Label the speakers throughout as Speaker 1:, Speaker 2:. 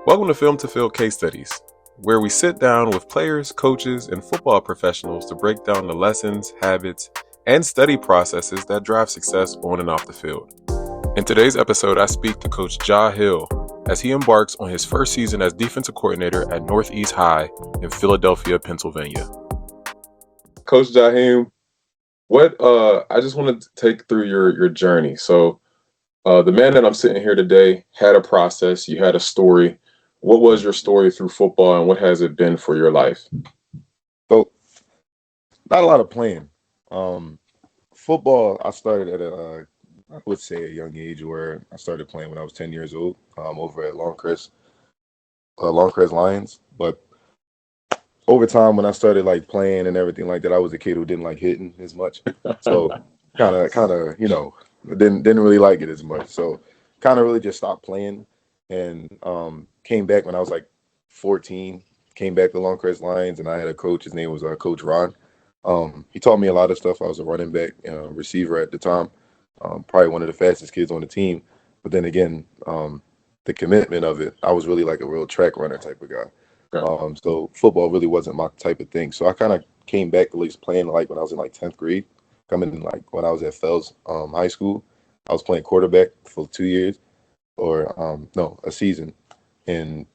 Speaker 1: Welcome to Film2Field Case Studies, where we sit down with players, coaches, and football professionals to break down the lessons, habits, and study processes that drive success on and off the field. In today's episode, I speak to Coach Jahiem Hill as he embarks on his first season as defensive coordinator at Northeast High in Philadelphia, Pennsylvania. Coach Jahiem, I just want to take through your journey. So the man that I'm sitting here today had a process, you had a story. What was your story through football and what has it been for your life?
Speaker 2: So, not a lot of playing. Football, I started at I would say a young age where I started playing when I was 10 years old over at Longcrest Lions. But over time, when I started like playing and everything like that, I was a kid who didn't like hitting as much. So kind of, didn't really like it as much. So kind of really just stopped playing and came back when I was like 14. Came back to Longcrest Lions, and I had a coach. His name was Coach Ron. He taught me a lot of stuff. I was a running back, receiver at the time. Probably one of the fastest kids on the team. But then again, the commitment of it, I was really like a real track runner type of guy.
Speaker 1: Okay.
Speaker 2: So football really wasn't my type of thing. So I kind of came back at least playing like when I was in like 10th grade. Coming in like when I was at Fells High School, I was playing quarterback for 2 years, or a season. And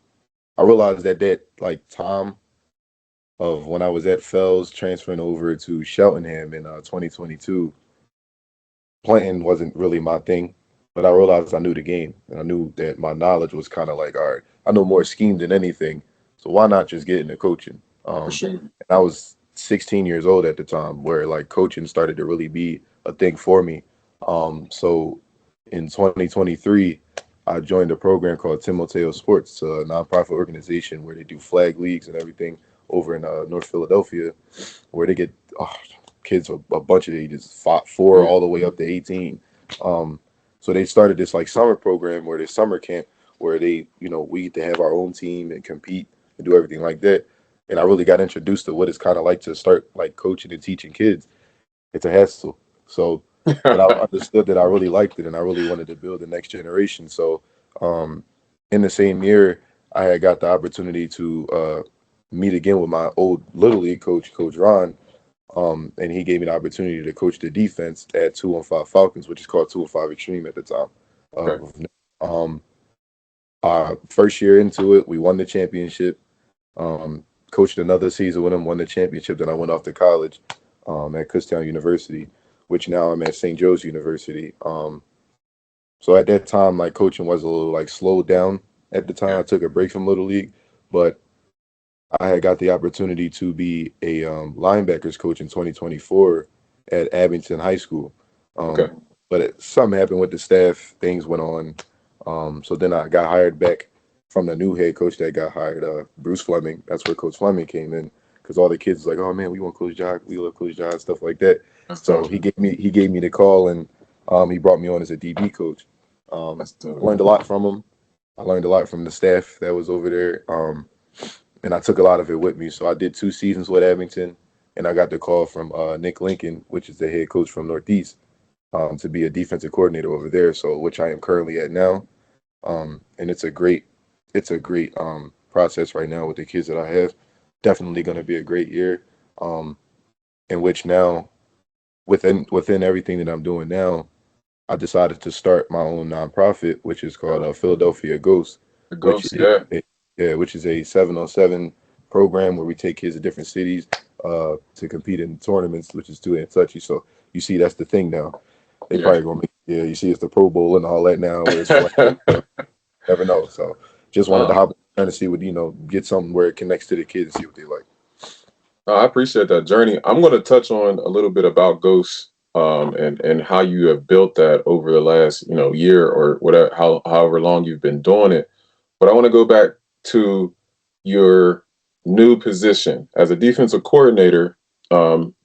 Speaker 2: I realized that like time of when I was at Fells transferring over to Cheltenham in 2022, playing wasn't really my thing. But I realized I knew the game, and I knew that my knowledge was kind of like, all right, I know more scheme than anything. So why not just get into coaching?
Speaker 1: For sure.
Speaker 2: And I was 16 years old at the time, where like coaching started to really be a thing for me. So in 2023, I joined a program called Timoteo Sports. It's a nonprofit organization where they do flag leagues and everything over in North Philadelphia, where they get kids of a bunch of ages, 4 all the way up to 18. So they started this like summer program where this summer camp where we get to have our own team and compete and do everything like that. And I really got introduced to what it's kind of like to start like coaching and teaching kids. It's a hassle. So, but I understood that I really liked it and I really wanted to build the next generation. So, in the same year, I had got the opportunity to meet again with my old Little League coach, Coach Ron. And he gave me the opportunity to coach the defense at 215 Falcons, which is called 215 Extreme at the time.
Speaker 1: Okay.
Speaker 2: Our first year into it, we won the championship. Coached another season with him, won the championship. Then I went off to college at Kutztown University, which now I'm at St. Joe's University. So at that time, like coaching was a little like slowed down at the time. I took a break from Little League, but I had got the opportunity to be a linebackers coach in 2024 at Abington High School.
Speaker 1: Okay.
Speaker 2: But something happened with the staff. Things went on. So then I got hired back from the new head coach that got hired, Bruce Fleming. That's where Coach Fleming came in because all the kids was like, oh man, we want Coach John, we love Coach John, stuff like that. So he gave me the call and he brought me on as a DB coach. I learned a lot from him. I learned a lot from the staff that was over there. And I took a lot of it with me. So I did 2 seasons with Abington, and I got the call from Nick Lincoln, which is the head coach from Northeast, to be a defensive coordinator over there. So which I am currently at now. And it's a great process right now with the kids that I have. Definitely going to be a great year. In which now, within everything that I'm doing now, I decided to start my own nonprofit, which is called Philadelphia Ghost,
Speaker 1: The
Speaker 2: which
Speaker 1: Ghost,
Speaker 2: which is a 7-on-7 program where we take kids to different cities to compete in tournaments, which is too touchy. So you see, that's the thing now. They probably gonna make you see it's the Pro Bowl and all that now. Where it's like, never know. So just wanted to hop trying to see what get something where it connects to the kids and see what they like.
Speaker 1: I appreciate that journey. I'm going to touch on a little bit about Ghost and how you have built that over the last year or whatever, however long you've been doing it. But I want to go back to your new position as a defensive coordinator.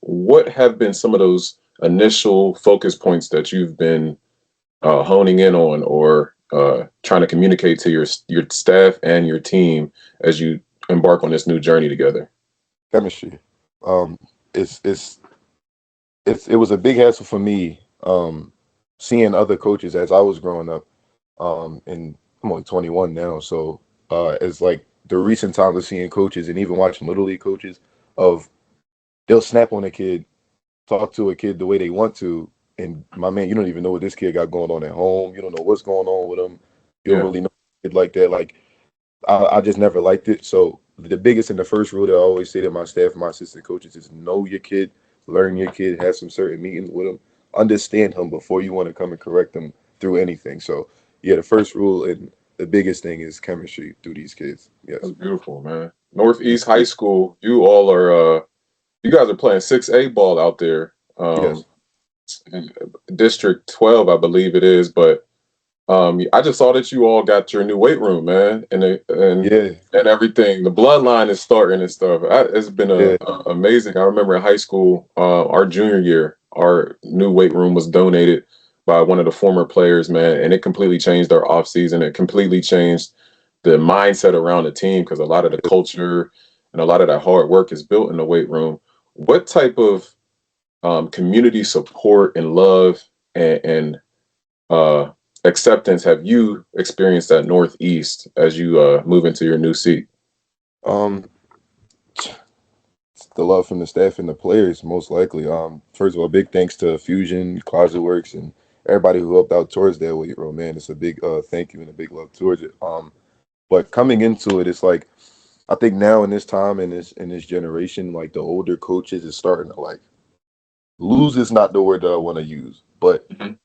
Speaker 1: What have been some of those initial focus points that you've been honing in on or trying to communicate to your staff and your team as you embark on this new journey together?
Speaker 2: Chemistry. It was a big hassle for me seeing other coaches as I was growing up. And I'm only 21 now, so as like the recent times of seeing coaches and even watching little league coaches of they'll snap on a kid, talk to a kid the way they want to, and my man, you don't even know what this kid got going on at home. You don't know what's going on with him. You don't
Speaker 1: Yeah.
Speaker 2: really know a kid like that. Like I just never liked it. So the biggest and the first rule that I always say to my staff, my assistant coaches, is know your kid, learn your kid, have some certain meetings with him, understand him before you want to come and correct him through anything. So yeah, the first rule and the biggest thing is chemistry through these kids.
Speaker 1: That's
Speaker 2: Yes.
Speaker 1: beautiful, man. Northeast High School, you all are you guys are playing 6A ball out there.
Speaker 2: Yes.
Speaker 1: In District 12, I believe it is, but I just saw that you all got your new weight room, man,
Speaker 2: Yeah.
Speaker 1: and everything. The bloodline is starting and stuff. It's been
Speaker 2: Yeah.
Speaker 1: amazing. I remember in high school, our junior year, our new weight room was donated by one of the former players, man, and it completely changed our off season. It completely changed the mindset around the team because a lot of the culture and a lot of that hard work is built in the weight room. What type of community support and love and uh, acceptance have you experienced at Northeast as you move into your new seat?
Speaker 2: Um, the love from the staff and the players, most likely. First of all, big thanks to Fusion, Closet Works, and everybody who helped out towards that weight room, man. It's a big thank you and a big love towards it. But coming into it, it's like I think now in this time in this generation, like the older coaches is starting to like lose is not the word that I want to use, but
Speaker 1: Mhm.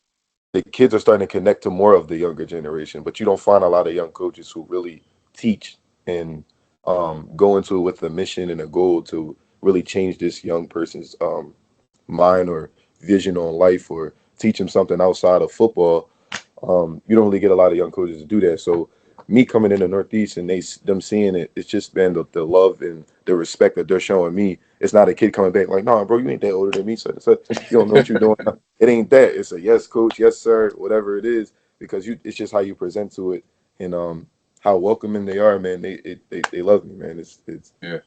Speaker 2: the kids are starting to connect to more of the younger generation. But you don't find a lot of young coaches who really teach and go into it with a mission and a goal to really change this young person's mind or vision on life or teach them something outside of football. You don't really get a lot of young coaches to do that. So me coming in the Northeast and them seeing it, it's just been the love and the respect that they're showing me. It's not a kid coming back like, nah, bro, you ain't that older than me. So you don't know what you're doing. It ain't that. It's a yes, coach, yes, sir, whatever it is, because it's just how you present to it and how welcoming they are, man. They love me, man.
Speaker 1: Yeah,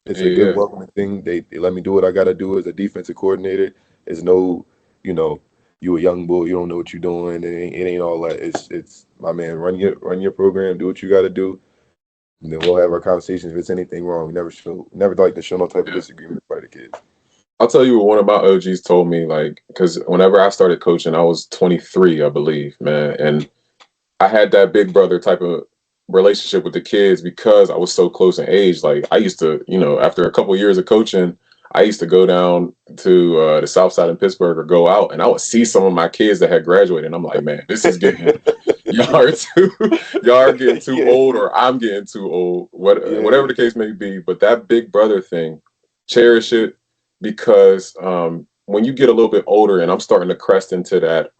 Speaker 2: It's
Speaker 1: yeah,
Speaker 2: a good
Speaker 1: yeah,
Speaker 2: welcoming thing. They let me do what I gotta do as a defensive coordinator. There's no, you know, you a young bull, you don't know what you're doing. It ain't all that. It's my man, run your program, do what you gotta do, and then we'll have our conversations if it's anything wrong. We never like to show no type of
Speaker 1: yeah.
Speaker 2: disagreement by the kids.
Speaker 1: I'll tell you what one of my OGs told me, like, because whenever I started coaching, I was 23, I believe, man, and I had that big brother type of relationship with the kids because I was so close in age. Like I used to, after a couple of years of coaching, I used to go down to the South Side in Pittsburgh or go out, and I would see some of my kids that had graduated, and I'm like, man, this is getting y'all are too y'all are getting too
Speaker 2: Yeah,
Speaker 1: old, or I'm getting too old, whatever
Speaker 2: yeah,
Speaker 1: the case may be. But that big brother thing, cherish it because when you get a little bit older, and I'm starting to crest into that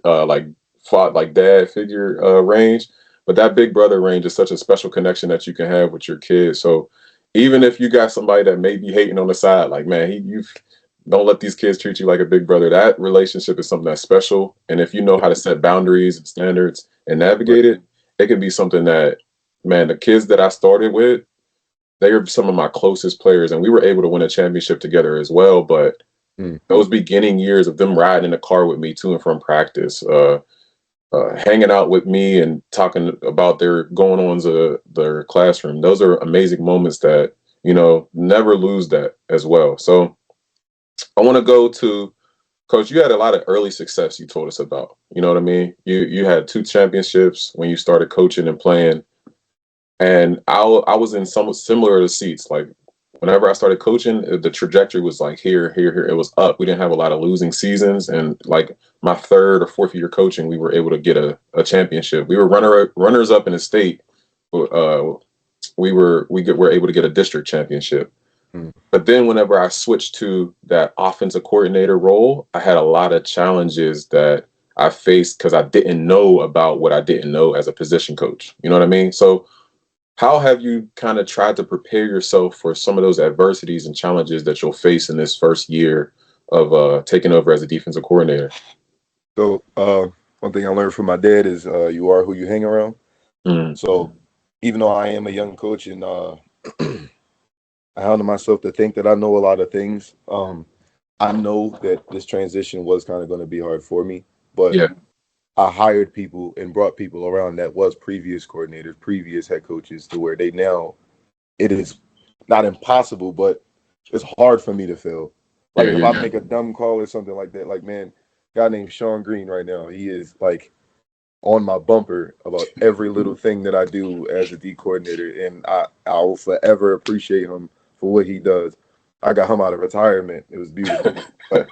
Speaker 1: like fought like dad figure range, but that big brother range is such a special connection that you can have with your kids. So even if you got somebody that may be hating on the side, like man, you don't let these kids treat you like a big brother. That relationship is something that's special, and if you know how to set boundaries and standards and
Speaker 2: right.
Speaker 1: navigate it, it can be something that, man, the kids that I started with, they are some of my closest players, and we were able to win a championship together as well. But
Speaker 2: Mm,
Speaker 1: those beginning years of them riding in the car with me to and from practice, hanging out with me and talking about their going ons of their classroom. Those are amazing moments that, never lose that as well. So I want to go to Coach. You had a lot of early success you told us about. You know what I mean? You had two championships when you started coaching and playing. And I was in somewhat similar seats. Like whenever I started coaching, the trajectory was like here, here, here. It was up. We didn't have a lot of losing seasons, and like my third or fourth year coaching, we were able to get a championship. We were runners up in the state. We were able to get a district championship.
Speaker 2: mm,
Speaker 1: But then whenever I switched to that offensive coordinator role, I had a lot of challenges that I faced because I didn't know about what I didn't know as a position coach. You know what I mean? So how have you kind of tried to prepare yourself for some of those adversities and challenges that you'll face in this first year of taking over as a defensive coordinator?
Speaker 2: So one thing I learned from my dad is you are who you hang around.
Speaker 1: Mm,
Speaker 2: So even though I am a young coach and I hounded myself to think that I know a lot of things. I know that this transition was kind of going to be hard for me, but
Speaker 1: yeah,
Speaker 2: I hired people and brought people around that was previous coordinators, previous head coaches, to where they now, it is not impossible, but it's hard for me to fail. Like
Speaker 1: Yeah,
Speaker 2: if
Speaker 1: yeah,
Speaker 2: I
Speaker 1: yeah.
Speaker 2: make a dumb call or something like that, like man, a guy named Sean Green right now, he is like on my bumper about every little thing that I do as a D coordinator, and I will forever appreciate him for what he does. I got him out of retirement. It was beautiful. But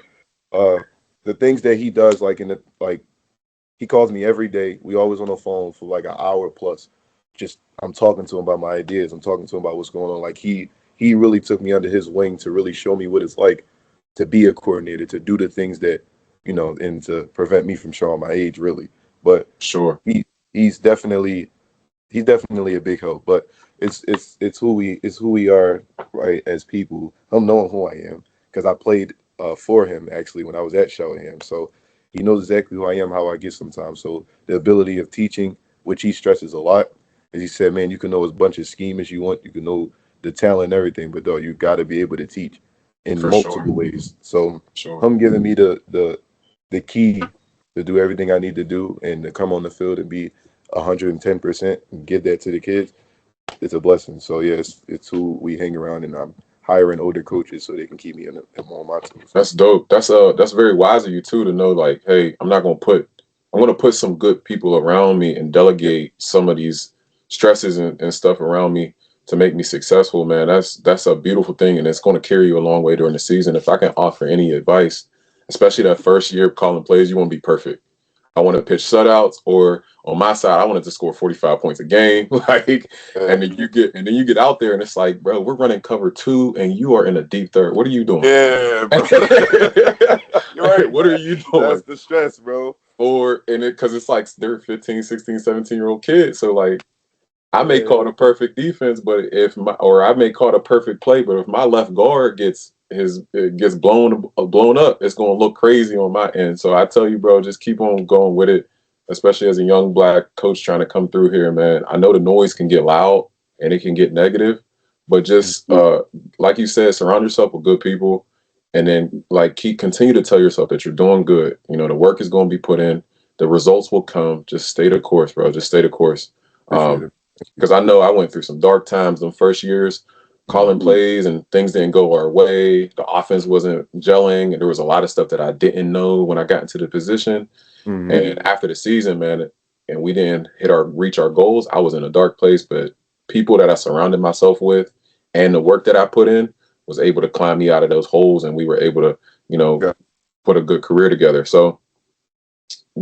Speaker 2: the things that he does, like in the like he calls me every day. We always on the phone for like an hour plus. Just I'm talking to him about my ideas. I'm talking to him about what's going on. Like he really took me under his wing to really show me what it's like to be a coordinator, to do the things that, and to prevent me from showing my age really. But
Speaker 1: Sure.
Speaker 2: he he's definitely he's definitely a big help. But it's who we are, right, as people. Him knowing who I am because I played for him actually when I was at Jahiem. So he knows exactly who I am, how I get sometimes. So the ability of teaching, which he stresses a lot, as he said, man, you can know as bunch of scheme as you want, you can know the talent and everything, but though you got to be able to teach in
Speaker 1: For sure.
Speaker 2: multiple ways. So
Speaker 1: Sure.
Speaker 2: him giving me the key to do everything I need to do and to come on the field and be 110% and give that to the kids, it's a blessing. So yeah, it's who we hang around, and I'm hiring older coaches so they can keep me on my toes.
Speaker 1: That's dope. That's very wise of you too to know like, hey, I'm gonna put some good people around me and
Speaker 2: Yeah,
Speaker 1: delegate some of these stresses and stuff around me to make me successful, man. That's a beautiful thing and it's gonna carry you a long way during the season. If I can offer any advice, especially that first year of calling plays, you want to be perfect. I want to pitch shutouts, or on my side, I wanted to score 45 points a game. Like,
Speaker 2: yeah,
Speaker 1: and then you get out there and it's like, bro, we're running cover two and you are in a deep third. What are you doing?
Speaker 2: yeah, bro. You're right.
Speaker 1: What are you
Speaker 2: That's
Speaker 1: doing?
Speaker 2: the stress, bro.
Speaker 1: Or and it because it's like they're 15, 16, 17-year-old kids. So like I may
Speaker 2: Yeah,
Speaker 1: call the perfect defense, but or I may call the perfect play, but if my left guard gets blown up, it's gonna look crazy on my end. So I tell you, bro, just keep on going with it, especially as a young black coach trying to come through here, man. I know the noise can get loud and it can get negative, but just like you said, surround yourself with good people, and then like continue to tell yourself that you're doing good. You know, the work is going to be put in, the results will come. Just stay the course, bro. Just stay the course.
Speaker 2: appreciate it. Thank you.
Speaker 1: Because I know I went through some dark times in first years, calling plays and things didn't go our way. The offense wasn't gelling, and there was a lot of stuff that I didn't know when I got into the position.
Speaker 2: Mm-hmm.
Speaker 1: And after the season, man, and we didn't reach our goals, I was in a dark place. But people that I surrounded myself with and the work that I put in was able to climb me out of those holes, and we were able to, you know,
Speaker 2: Yeah.
Speaker 1: put a good career together. So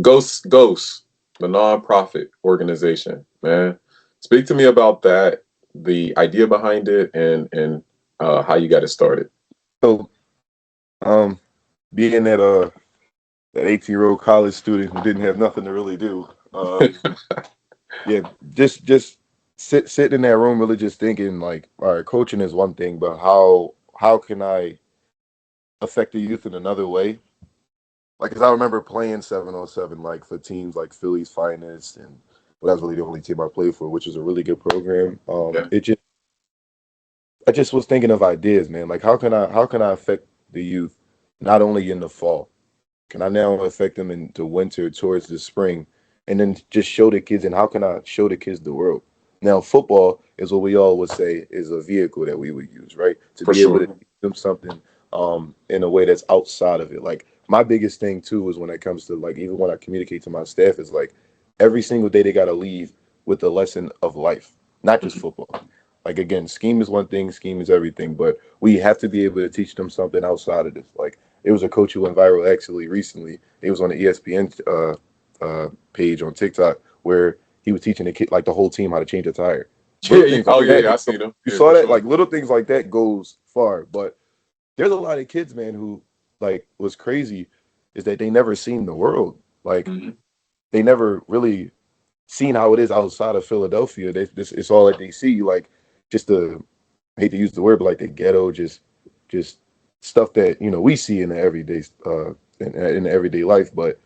Speaker 1: Ghost, the nonprofit organization, man. Speak to me about that, the idea behind it, and how you got it started.
Speaker 2: So, um, being that 18-year-old college student who didn't have nothing to really do, yeah, just sitting in that room, really just thinking like, all right, coaching is one thing, but how can I affect the youth in another way? Like, cause I remember playing 7-on-7 like for teams like Philly's Finest, and well, that's really the only team I played for, which is a really good program.
Speaker 1: Yeah,
Speaker 2: I just was thinking of ideas, man. Like, how can I affect the youth not only in the fall? Can I now affect them in the winter towards the spring, and then just show the kids? And how can I show the kids the world? Now, football is what we all would say is a vehicle that we would use, right, to
Speaker 1: for
Speaker 2: be able to
Speaker 1: sure.
Speaker 2: teach them something in a way that's outside of it. Like my biggest thing too is when it comes to like even when I communicate to my staff is like every single day they got to leave with a lesson of life, not just football. Like again, scheme is one thing, scheme is everything, but we have to be able to teach them something outside of this. Like it was a coach who went viral actually recently. It was on the ESPN page on TikTok where he was teaching the kid like the whole team how to change a tire.
Speaker 1: Yeah,
Speaker 2: Little things
Speaker 1: oh
Speaker 2: like
Speaker 1: yeah,
Speaker 2: that.
Speaker 1: yeah, I see them.
Speaker 2: You
Speaker 1: Yeah,
Speaker 2: saw
Speaker 1: for
Speaker 2: that?
Speaker 1: sure.
Speaker 2: Like little things like that goes far. But there's a lot of kids, man, who like what's crazy is that they never seen the world. Like
Speaker 1: Hmm.
Speaker 2: they never really seen how it is outside of Philadelphia. It's all that they see. Like just the I hate to use the word, but like the ghetto, just stuff that we see in the everyday in the everyday life. But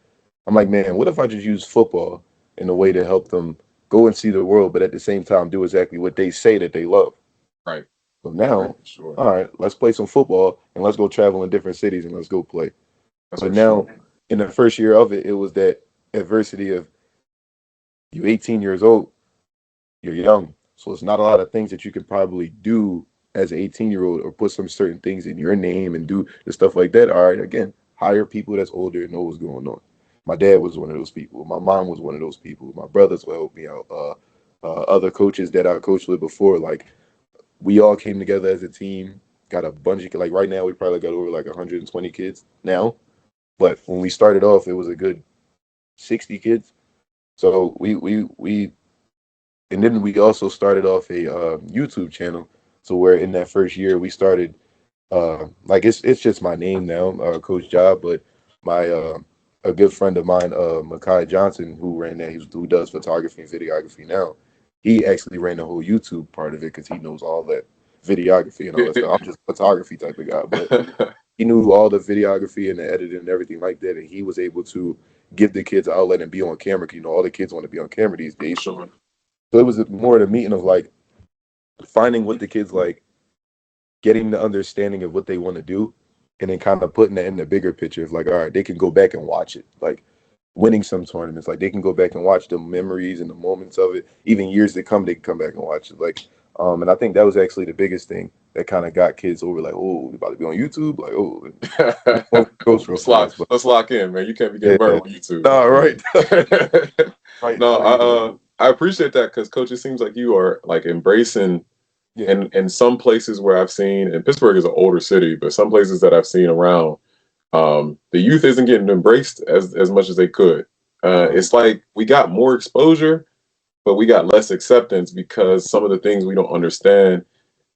Speaker 2: I'm like, man, what if I just use football in a way to help them go and see the world, but at the same time do exactly what they say that they love.
Speaker 1: Right,
Speaker 2: So
Speaker 1: right,
Speaker 2: now,
Speaker 1: for sure.
Speaker 2: all right, let's play some football and let's go travel in different cities and let's go play.
Speaker 1: That's
Speaker 2: But
Speaker 1: for sure.
Speaker 2: now, in the first year of it, it was that. adversity of you 18 years old, you're young. So it's not a lot of things that you can probably do as an 18-year-old or put some certain things in your name and do the stuff like that. All right, again, hire people that's older and know what's going on. My dad was one of those people. My mom was one of those people. My brothers will help me out. Other coaches that I coached with before, like we all came together as a team. Got a bunch of like right now we probably got over like 120 kids now, but when we started off, it was a good 60 kids. So we and then we also started off a YouTube channel. So where in that first year we started like it's just my name now, Coach Job, but my a good friend of mine, Makai Johnson, who ran that, who does photography and videography now. He actually ran the whole YouTube part of it because he knows all that videography and all that stuff. I'm just a photography type of guy, but he knew all the videography and the editing and everything like that, and he was able to give the kids an outlet and be on camera. You know, all the kids want to be on camera these days.
Speaker 1: Sure.
Speaker 2: So it was more the meeting of like finding what the kids like, getting the understanding of what they want to do, and then kind of putting that in the bigger picture of like, all right, they can go back and watch it. Like winning some tournaments, like they can go back and watch the memories and the moments of it. Even years to come, they can come back and watch it. Like, and I think that was actually the biggest thing that kind of got kids over. Like, oh, we about to be on YouTube. Like, oh, goes real fast. But
Speaker 1: Let's lock in, man. You can't be getting
Speaker 2: yeah,
Speaker 1: burned on YouTube.
Speaker 2: no, right, right.
Speaker 1: No, I appreciate that because coach, it seems like you are like embracing
Speaker 2: Yeah,
Speaker 1: and some places where I've seen, and Pittsburgh is an older city, but some places that I've seen around, the youth isn't getting embraced as much as they could. It's like we got more exposure, but we got less acceptance because some of the things we don't understand.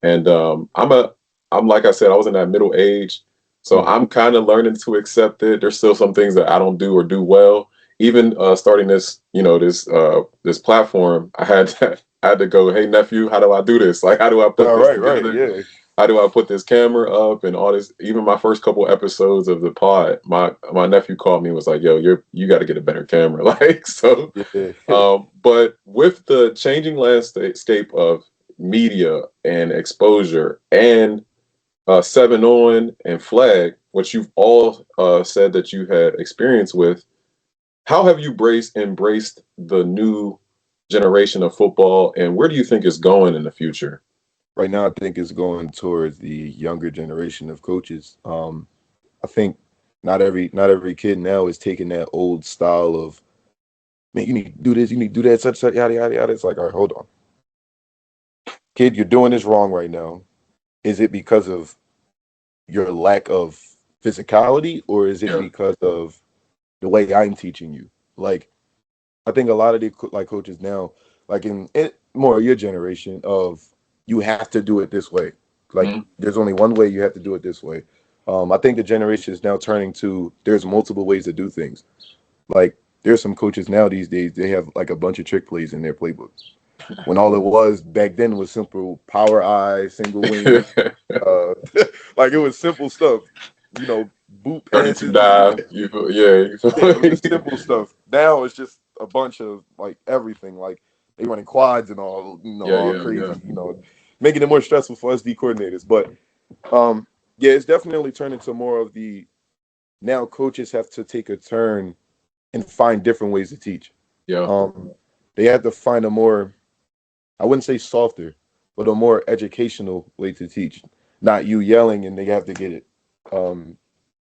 Speaker 1: And I'm like I said, I was in that middle age, so I'm kind of learning to accept it. There's still some things that I don't do or do well. Even starting this, this platform, I had to go, hey nephew, how do I do this? Like, how do I put this together?
Speaker 2: yeah.
Speaker 1: How do I put this camera up and all this? Even my first couple episodes of the pod, my nephew called me and was like, "Yo, you got to get a better camera." Like so,
Speaker 2: Yeah.
Speaker 1: but with the changing landscape of media and exposure and 7 on and flag, which you've all said that you had experience with, how have you embraced the new generation of football, and where do you think it's going in the future?
Speaker 2: Right now, I think it's going towards the younger generation of coaches. I think not every kid now is taking that old style of, man, you need to do this, you need to do that, such yada yada yada. It's like, all right, hold on, kid, you're doing this wrong right now. Is it because of your lack of physicality, or is it because of the way I'm teaching you? Like, I think a lot of the like coaches now, like in more of your generation, of you have to do it this way. Like, there's only one way, you have to do it this way. I think the generation is now turning to there's multiple ways to do things. Like, there's some coaches now these days, they have like a bunch of trick plays in their playbooks. When all it was back then was simple power eye, single wing, like it was simple stuff, boot
Speaker 1: 32
Speaker 2: passes.
Speaker 1: dive.
Speaker 2: It was just simple stuff. Now it's just a bunch of like everything. Like they running quads and all, all crazy, making it more stressful for us D coordinators. But yeah, it's definitely turned into more of the, now coaches have to take a turn and find different ways to teach.
Speaker 1: Yeah.
Speaker 2: They have to find a more, I wouldn't say softer, but a more educational way to teach. Not you yelling and they have to get it.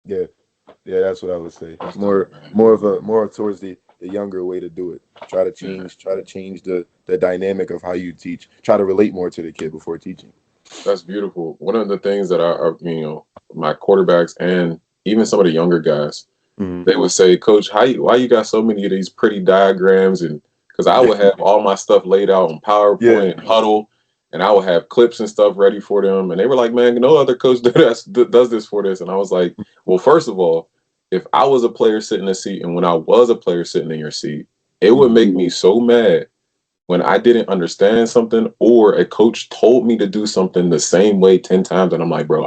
Speaker 2: Yeah, that's what I would say. More towards the younger way to do it. Try to change the dynamic of how you teach. Try to relate more to the kid before teaching.
Speaker 1: That's beautiful. One of the things that my quarterbacks and even some of the younger guys, they would say, Coach, why you got so many of these pretty diagrams? And because I would have all my stuff laid out on PowerPoint and Huddle, and I would have clips and stuff ready for them. And they were like, man, no other coach does this for this. And I was like, well, first of all, if I was a player sitting in a seat and when I was a player sitting in your seat, it would make me so mad when I didn't understand something or a coach told me to do something the same way 10 times. And I'm like, bro,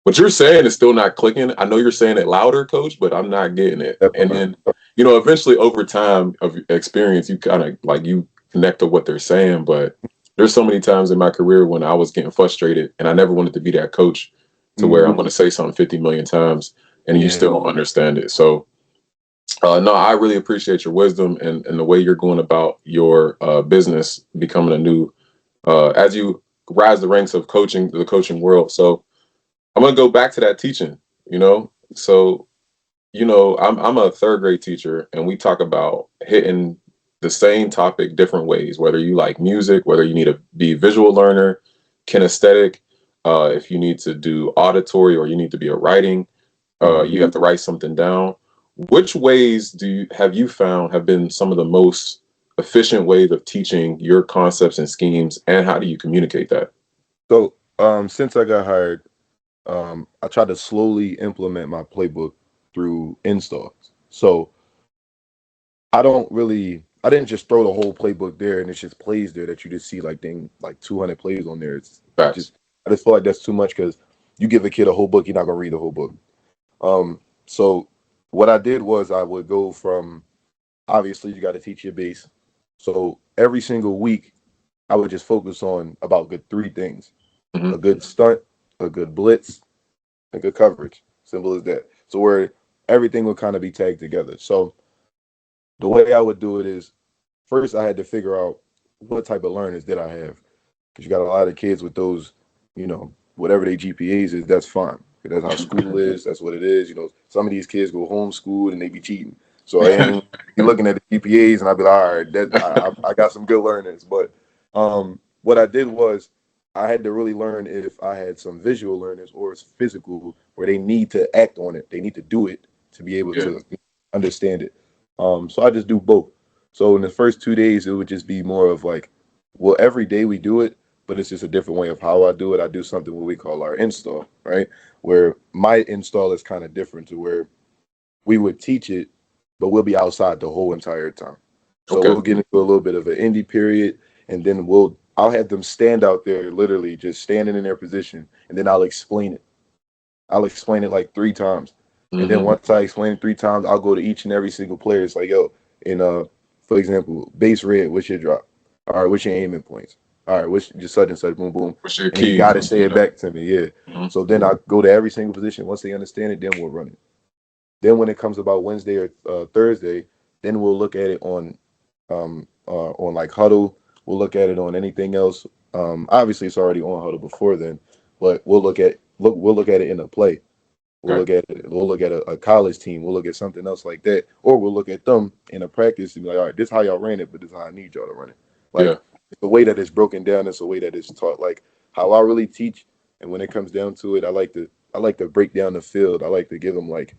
Speaker 1: what you're saying is still not clicking. I know you're saying it louder, coach, but I'm not getting it. And then, eventually over time of experience, you kind of like you connect to what they're saying. But there's so many times in my career when I was getting frustrated and I never wanted to be that coach to where I'm going to say something 50 million times and you still don't understand it. So No, I really appreciate your wisdom and the way you're going about your business becoming a new as you rise the ranks of coaching the coaching world. So I'm gonna go back to that teaching. So I'm a third grade teacher, and we talk about hitting the same topic different ways. Whether you like music, whether you need to be a visual learner, kinesthetic, if you need to do auditory, or you need to be a writing, you have to write something down. Which ways have you found have been some of the most efficient ways of teaching your concepts and schemes, and how do you communicate that?
Speaker 2: So since I got hired, I tried to slowly implement my playbook through installs. So I didn't just throw the whole playbook there and it's just plays there that you just see like 200 plays on there.
Speaker 1: Facts.
Speaker 2: I just feel like that's too much because you give a kid a whole book, you're not gonna read the whole book. So what I did was I would go from, obviously you got to teach your base. So every single week I would just focus on about good three things:
Speaker 1: Hmm.
Speaker 2: a good stunt, a good blitz, and good coverage. Simple as that. So where everything would kind of be tagged together. So the way I would do it is, first I had to figure out what type of learners did I have, because you got a lot of kids with those, whatever their GPAs is, that's fine. That's how school is. That's what it is. Some of these kids go homeschooled and they be cheating. So I ain't be looking at the GPAs and I'd be like, all right, I got some good learners. But what I did was I had to really learn if I had some visual learners or it's physical where they need to act on it. They need to do it to be able
Speaker 1: Yeah.
Speaker 2: to understand it. So I just do both. So in the first 2 days, it would just be more of like, well, every day we do it, but it's just a different way of how I do it. I do something what we call our install, right? Where my install is kind of different to where we would teach it, but we'll be outside the whole entire time. So
Speaker 1: Okay.
Speaker 2: we'll get into a little bit of an indie period, and then I'll have them stand out there, literally just standing in their position, and then I'll explain it. I'll explain it like 3 times. And then
Speaker 1: Hmm.
Speaker 2: once I explain it 3 times, I'll go to each and every single player. It's like, yo, in for example, base red, what's your drop? All right, what's your aiming points? All right, what's just such and such, boom, boom.
Speaker 1: What's your
Speaker 2: And he
Speaker 1: key?
Speaker 2: gotta say it back to me, yeah.
Speaker 1: Mhm.
Speaker 2: So then I go to every single position. Once they understand it, then we'll run it. Then when it comes about Wednesday or Thursday, then we'll look at it on like Huddle. We'll look at it on anything else. Obviously it's already on Huddle before then, but we'll look at it in a play. We'll
Speaker 1: Okay.
Speaker 2: look at it. We'll look at a college team. We'll look at something else like that, or we'll look at them in a practice and be like, all right, this is how y'all ran it, but this is how I need y'all to run it.
Speaker 1: Yeah.
Speaker 2: Like the way that it's broken down is the way that it's taught. Like how I really teach, and when it comes down to it, I like to break down the field. I like to give them like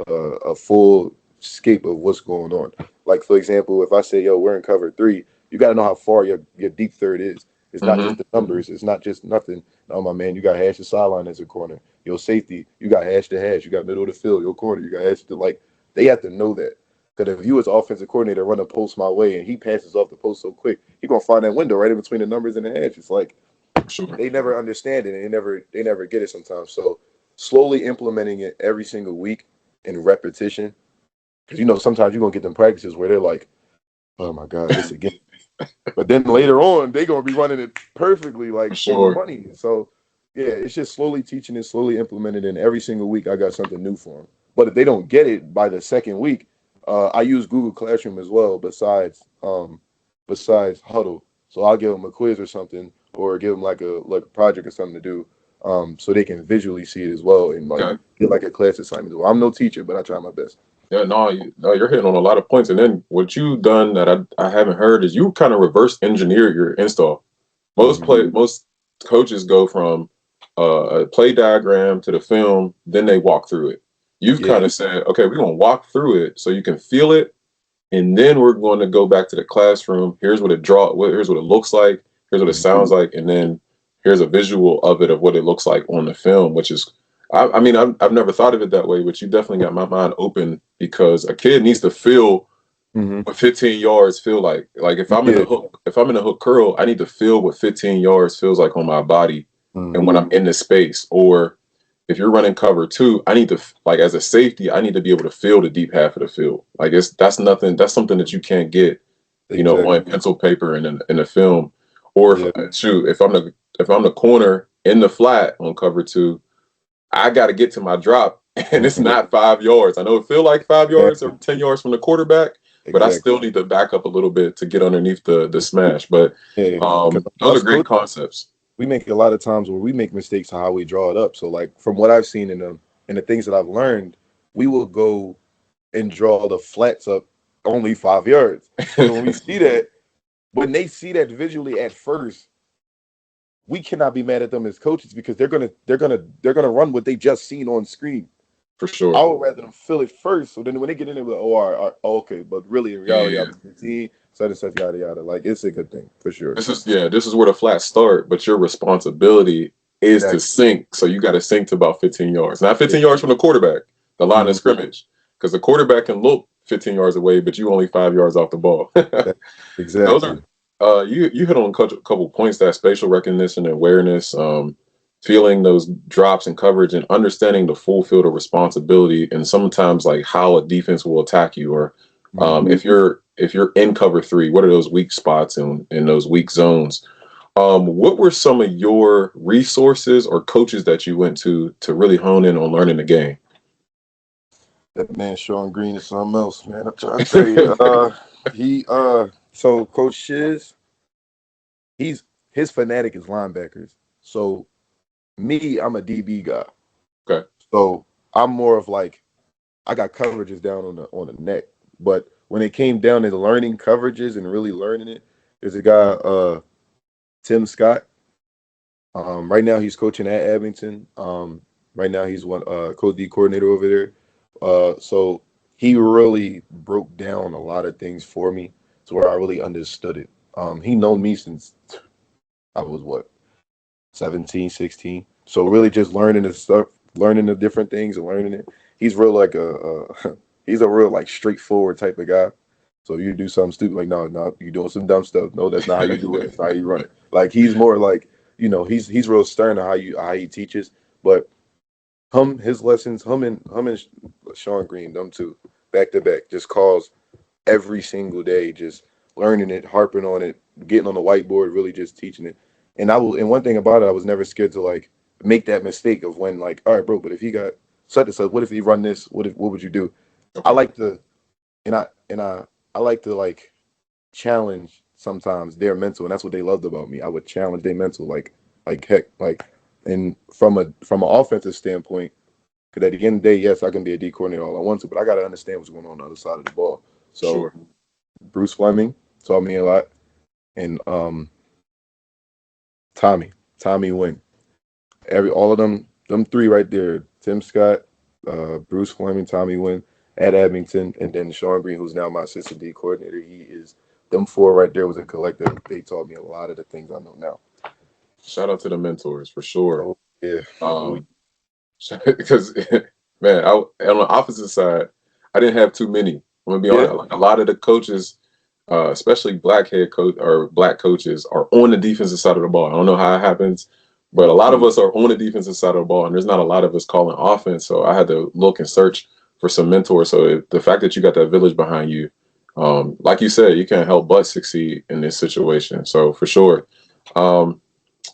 Speaker 2: a full scape of what's going on. Like for example, if I say, yo, we're in cover three, you got to know how far your deep third is. It's not
Speaker 1: Hmm.
Speaker 2: just the numbers. It's not just nothing. No, my man, you got hash the sideline as a corner. Your safety, you got hash to hash. You got middle to field. Your corner, you got hash to like. They have to know that. Because if you as offensive coordinator run a post my way and he passes off the post so quick, he gonna find that window right in between the numbers and the hash. It's like
Speaker 1: Sure.
Speaker 2: they never understand it and they never get it sometimes. So slowly implementing it every single week in repetition. Because sometimes you're gonna get them practices where they're like, oh my God, this again. But then later on, they're gonna be running it perfectly,
Speaker 1: For
Speaker 2: like on the
Speaker 1: sure.
Speaker 2: money. So yeah, it's just slowly teaching it, slowly implementing it, and every single week I got something new for them. But if they don't get it by the second week, I use Google Classroom as well, besides Huddle. So I'll give them a quiz or something, or give them like a project or something to do, so they can visually see it as well and like
Speaker 1: Okay.
Speaker 2: get like a class assignment. Well, I'm no teacher, but I try my best.
Speaker 1: Yeah, no, no, you're hitting on a lot of points. And then what you've done that I haven't heard is you kind of reverse engineer your install.
Speaker 2: Hmm.
Speaker 1: Most coaches go from a play diagram to the film, then they walk through it. You've
Speaker 2: Yeah.
Speaker 1: kind of said, okay, we're gonna walk through it so you can feel it, and then we're going to go back to the classroom. Here's what here's what it looks like. Here's what it
Speaker 2: Hmm.
Speaker 1: sounds like, and then here's a visual of it of what it looks like on the film. Which is, I mean, I've never thought of it that way, but you definitely got my mind open because a kid needs to feel
Speaker 2: Hmm.
Speaker 1: what 15 yards feel like. Like
Speaker 2: Yeah.
Speaker 1: if I'm in a hook curl, I need to feel what 15 yards feels like on my body, and when
Speaker 2: Hmm.
Speaker 1: I'm in the space. Or if you're running cover two, I need to like as a safety, I need to be able to feel the deep half of the field. Like that's nothing. That's something that you can't get, on
Speaker 2: Exactly.
Speaker 1: pencil paper and in a film. Or
Speaker 2: Yeah.
Speaker 1: if I'm the corner in the flat on cover two, I got to get to my drop and it's not 5 yards. I know it feel like 5 yards or 10 yards from the quarterback, but I
Speaker 2: Exactly.
Speaker 1: still need to back up a little bit to get underneath the smash. But
Speaker 2: Yeah, because
Speaker 1: those are
Speaker 2: us
Speaker 1: great
Speaker 2: coaches,
Speaker 1: concepts.
Speaker 2: we make a lot of times where we make mistakes on how we draw it up. So like from what I've seen in them and the things that I've learned, we will go and draw the flats up only 5 yards. So when we see that, when they see that visually at first, we cannot be mad at them as coaches because they're gonna run what they just seen on screen.
Speaker 1: For sure.
Speaker 2: I would rather them feel it first. So then when they get in there, like, oh, all right, okay. But really, in reality,
Speaker 1: Yeah.
Speaker 2: I'm 15, such and such, yada yada. Like it's a good thing for sure.
Speaker 1: This is where the flats start, but your responsibility is to
Speaker 2: Exactly.
Speaker 1: sink. So you got to sink to about 15 yards. Not 15
Speaker 2: Yeah.
Speaker 1: yards from the quarterback, the line of
Speaker 2: Mhm.
Speaker 1: scrimmage. Because the quarterback can look 15 yards away, but you only 5 yards off the ball. Those
Speaker 2: Exactly.
Speaker 1: are you hit on a couple points, that spatial recognition and awareness, feeling those drops in coverage and understanding the full field of responsibility, and sometimes like how a defense will attack you, or
Speaker 2: Mhm.
Speaker 1: if you're in cover three, what are those weak spots and in those weak zones? What were some of your resources or coaches that you went to really hone in on learning the game?
Speaker 2: That man Sean Green is something else, man. I'm trying to tell you. He so Coach Shiz, he's his fanatic is linebackers. So me, I'm a DB guy.
Speaker 1: Okay,
Speaker 2: So I'm more of like I got coverages down on the neck. But when it came down to learning coverages and really learning it, there's a guy, Tim Scott. Right now he's coaching at Abington. Right now he's one co D coordinator over there. So he really broke down a lot of things for me to where I really understood it. He known me since I was what 17, 16. So really just learning the stuff, learning the different things and learning it. He's real like he's a real like straightforward type of guy. So you do something stupid, like no, you doing some dumb stuff. No, that's not how you do it. That's not how you run it. Like he's more like, he's real stern on how he teaches. But his lessons, him and Sean Green, them two, back to back, just calls every single day, just learning it, harping on it, getting on the whiteboard, really just teaching it. And one thing about it, I was never scared to like make that mistake of when like, all right, bro, but if he got such and such, what if he run this? What would you do? I
Speaker 1: okay,
Speaker 2: like to I like to like challenge sometimes their mental, and that's what they loved about me. I would challenge their mental like heck, like and from an offensive standpoint, because at the end of the day, yes, I can be a D coordinator all I want to, but I got to understand what's going on the other side of the ball. So
Speaker 1: sure.
Speaker 2: Bruce Fleming taught me a lot, and Tommy Wing, all of them three right there, Tim Scott, Bruce Fleming, Tommy Wing at Abington, and then Sean Green, who's now my assistant D coordinator. He is them four right there was a collective. They taught me a lot of the things I know now.
Speaker 1: Shout out to the mentors for sure.
Speaker 2: Oh yeah,
Speaker 1: Um, because man, on the opposite side, I didn't have too many. I'm gonna be
Speaker 2: yeah.
Speaker 1: honest. Like a lot of the coaches, especially black head coach or black coaches, are on the defensive side of the ball. I don't know how it happens, but a lot of us are on the defensive side of the ball, and there's not a lot of us calling offense. So I had to look and search for some mentors. So the fact that you got that village behind you, like you said, you can't help but succeed in this situation. So for sure. Um,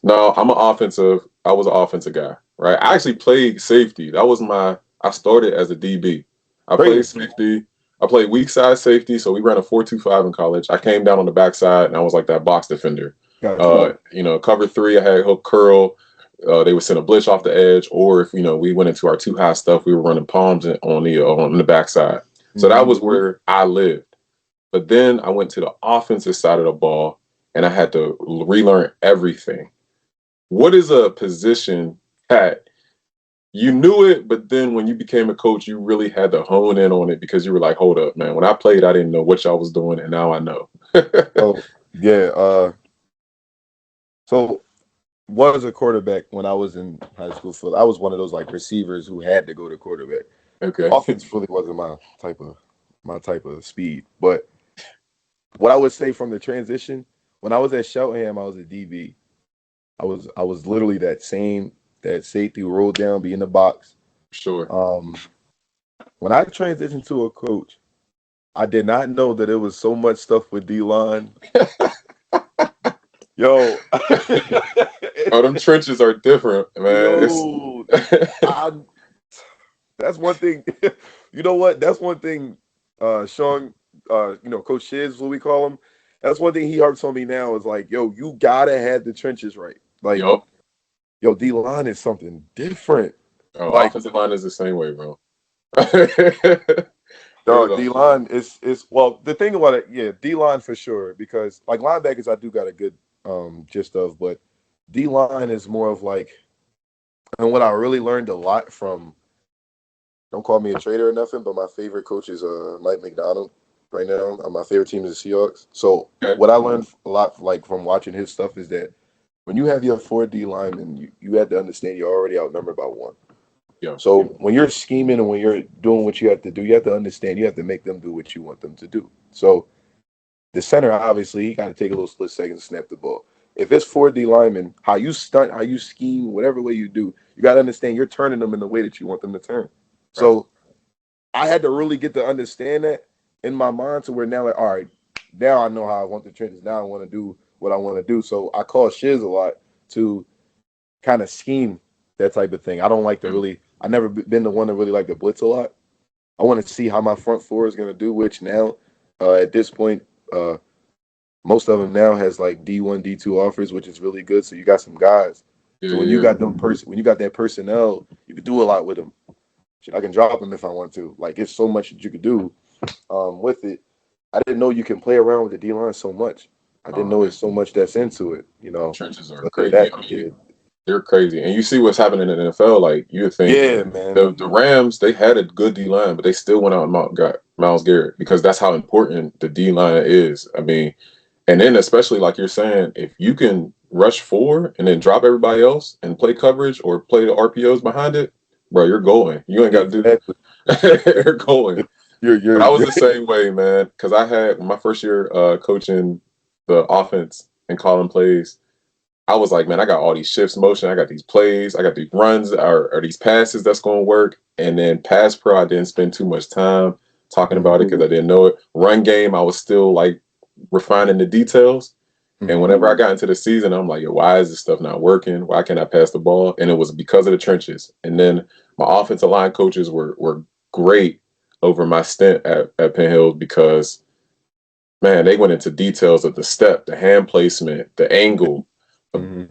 Speaker 1: no, I was an offensive guy, right? I actually played safety. I started as a DB. I played
Speaker 2: Crazy.
Speaker 1: safety. I played weak side safety. So we ran a 4-2-5 in college. I came down on the backside and I was like that box defender.
Speaker 2: Gotcha.
Speaker 1: Cover three, I had hook curl. They would send a blitz off the edge, or if we went into our too high stuff, we were running palms on the backside. So that
Speaker 2: Mm-hmm.
Speaker 1: was where I lived. But then I went to the offensive side of the ball, and I had to relearn everything. What is a position that you knew it, but then when you became a coach, you really had to hone in on it because you were like, hold up, man. When I played, I didn't know what y'all was doing, and now I know.
Speaker 2: Oh yeah. So was a quarterback when I was in high school. So I was one of those like receivers who had to go to quarterback.
Speaker 1: Okay.
Speaker 2: Offense really wasn't my type of speed. But what I would say from the transition, when I was at Cheltenham, I was a DB. I was literally that safety who rolled down, be in the box.
Speaker 1: Sure.
Speaker 2: Um, when I transitioned to a coach, I did not know that it was so much stuff with D line. Yo,
Speaker 1: Oh, them trenches are different, man.
Speaker 2: yo, I That's one thing. You know what? That's one thing. Sean, Coach Shiz, what we call him. That's one thing he harps on me now is like, yo, you gotta have the trenches right. Like,
Speaker 1: Yup.
Speaker 2: yo, D line is something different.
Speaker 1: Oh,
Speaker 2: Like,
Speaker 1: offensive line is the same way, bro. There's
Speaker 2: dog,
Speaker 1: a
Speaker 2: D line is well. The thing about it, yeah, D line for sure. Because like linebackers, I do got a good gist of, but D line is more of like, and what I really learned a lot from. Don't call me a traitor or nothing, but my favorite coach is Mike McDonald right now. My favorite team is the Seahawks. So
Speaker 1: okay.
Speaker 2: what I learned a lot like from watching his stuff is that when you have your 4D linemen, you have to understand you're already outnumbered by one.
Speaker 1: Yeah.
Speaker 2: So when you're scheming and when you're doing what you have to do, you have to understand you have to make them do what you want them to do. So the center, obviously, he got to take a little split second to snap the ball. If it's 4D linemen, how you stunt, how you scheme, whatever way you do, you got to understand you're turning them in the way that you want them to turn.
Speaker 1: Right.
Speaker 2: So I had to really get to understand that in my mind to where now, like, all right, now I know how I want the trenches. Now I want to do what I want to do. So I call Shiz a lot to kind of scheme that type of thing. I don't like to really, I never been the one to really like to blitz a lot. I want to see how my front four is going to do, which now at this point, most of them now has like D1, D2 offers, which is really good. So you got some guys.
Speaker 1: Yeah,
Speaker 2: So when you got when you got that personnel, you can do a lot with them. I can drop them if I want to. Like it's so much that you could do with it. I didn't know you can play around with the D line so much. I didn't know it's so much that's into it. You know,
Speaker 1: trenches are
Speaker 2: other than
Speaker 1: crazy.
Speaker 2: that, yeah.
Speaker 1: They're crazy. And you see what's happening in the NFL. Like you would think
Speaker 2: Yeah, man.
Speaker 1: the Rams, they had a good D line, but they still went out and got Myles Garrett because that's how important the D line is. I mean, and then especially like you're saying, if you can rush four and then drop everybody else and play coverage or play the RPOs behind it, bro, you're going. You ain't got to do.
Speaker 2: Exactly.
Speaker 1: You're going. But I was the same way, man, because I had my first year coaching the offense and calling plays. I was like, man, I got all these shifts motion. I got these plays. I got these runs or these passes that's going to work. And then pass pro, I didn't spend too much time talking about it because I didn't know it. Run game, I was still like refining the details. And whenever I got into the season, I'm like, yo, why is this stuff not working? Why can't I pass the ball? And it was because of the trenches. And then my offensive line coaches were great over my stint at Penn Hill because, man, they went into details of the step, the hand placement, the angle,